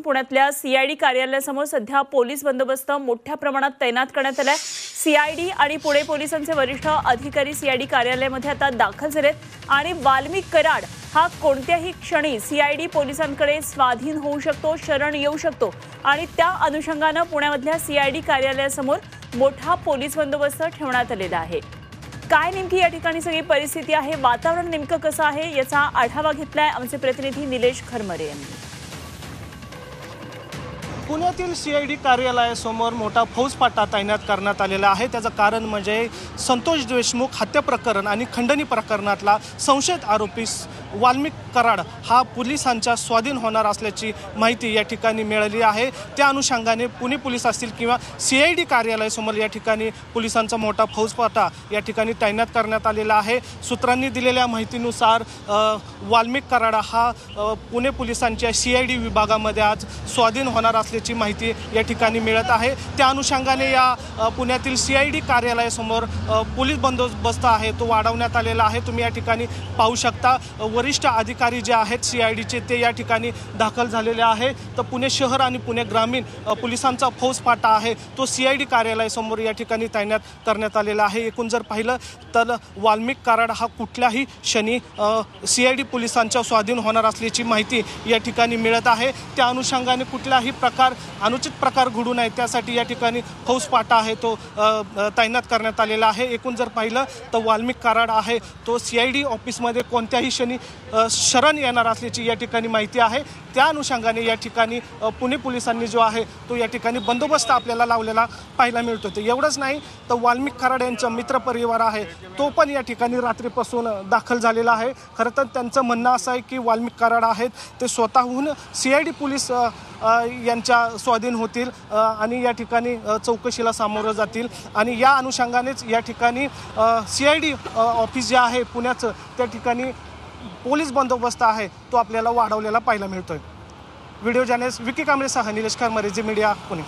पुण्यातल्या सीआयडी कार्यालयासमोर सध्या पोलीस बंदोबस्त मोठ्या प्रमाणात तैनात करण्यात आलाय। सीआयडी आणि पुणे पोलिसांचे वरिष्ठ अधिकारी सीआयडी कार्यालयामध्ये आता दाखल झालेत आणि वाल्मिक कराड हा कोणत्याही क्षणी सीआयडी पोलिसांकडे स्वाधीन होऊ शकतो, शरण येऊ शकतो आणि त्या अनुषंगाने पुण्यामधल्या सीआयडी कार्यालयासमोर मोठा पोलीस बंदोबस्त ठेवण्यात आलेला आहे। काय नेमकी या ठिकाणी सगळी परिस्थिती आहे, वातावरण नेमकं कसं आहे याचा आढावा घेतलाय आमचे प्रतिनिधी निलेश खरमरे यांनी। पुण्यातील सीआयडी कार्यालयासमोर मोठा फौजफाटा तैनात करण्यात आलेला आहे। त्याचं कारण म्हणजे संतोष देशमुख हत्या प्रकरण आणि खंडणी प्रकरणातला संशयित आरोपी वाल्मिक कराड हा पोलिसांच्या स्वाधीन होणार असल्याची माहिती या ठिकाणी मिळाली आहे। त्या अनुषंगाने पुणे पोलीस असतील किंवा सीआयडी कार्यालयासमोर या ठिकाणी पोलिसांचा मोठा फौजफाटा या ठिकाणी तैनात करण्यात आलेला आहे। सूत्रांनी दिलेल्या माहितीनुसार वाल्मिक कराड हा पुणे पोलिसांच्या सीआयडी विभागामध्ये आज स्वाधीन होणार असल्याची माहिती या ठिकाणी मिळत आहे। त्या अनुषंगाने या पुण्यातील सीआयडी कार्यालयासमोर पोलीस बंदोबस्त आहे तो वाढवण्यात आलेला आहे। तुम्ही या ठिकाणी पाहू शकता वरिष्ठ अधिकारी जे आहेत सीआयडीचे ते या ठिकाणी दाखल झालेले आहे। तर पुणे शहर आणि पुणे ग्रामीण पोलिसांचा फौजफाटा आहे तो सीआयडी कार्यालयासमोर या ठिकाणी तैनात करण्यात आलेला आहे। एकूण जर पाहिलं तर वाल्मिक कराड हा कुठल्याही क्षणी सीआयडी पोलिसांच्या स्वाधीन होणार असल्याची माहिती या ठिकाणी मिळत आहे। त्या अनुषंगाने कुठलाही अनुचित प्रकार घडू नये त्यासाठी या ठिकाणी फौजफाटा आहे तो तैनात करण्यात आलेला आहे। एकूण जर पाहिलं तर वाल्मिक कराड आहे तो सीआयडी ऑफिसमध्ये कोणत्याही क्षणी शरण येणार असल्याची या ठिकाणी माहिती आहे। त्या अनुषंगाने या ठिकाणी पुणे पोलिसांनी जो आहे तो या ठिकाणी बंदोबस्त आपल्याला लावलेला पाहायला मिळतो। ते एवढंच नाही तर वाल्मिक कराड यांचा मित्रपरिवार आहे तो पण या ठिकाणी रात्रीपासून दाखल झालेला आहे। खरं तर त्यांचं म्हणणं असं आहे की वाल्मिक कराड आहेत ते स्वतःहून सीआयडी पोलीस यांच्या स्वाधीन होतील आणि या ठिकाणी चौकशीला सामोरं जातील आणि या अनुषंगानेच या ठिकाणी सीआयडी ऑफिस जे आहे पुण्याचं त्या ठिकाणी पोलीस बंदोबस्त आहे तो आपल्याला वाढवलेला पाहायला मिळतोय। व्हिडिओ जर्नलिस्ट विकी कांबळे सह निलेश खरमरे, झी मीडिया, पुणे।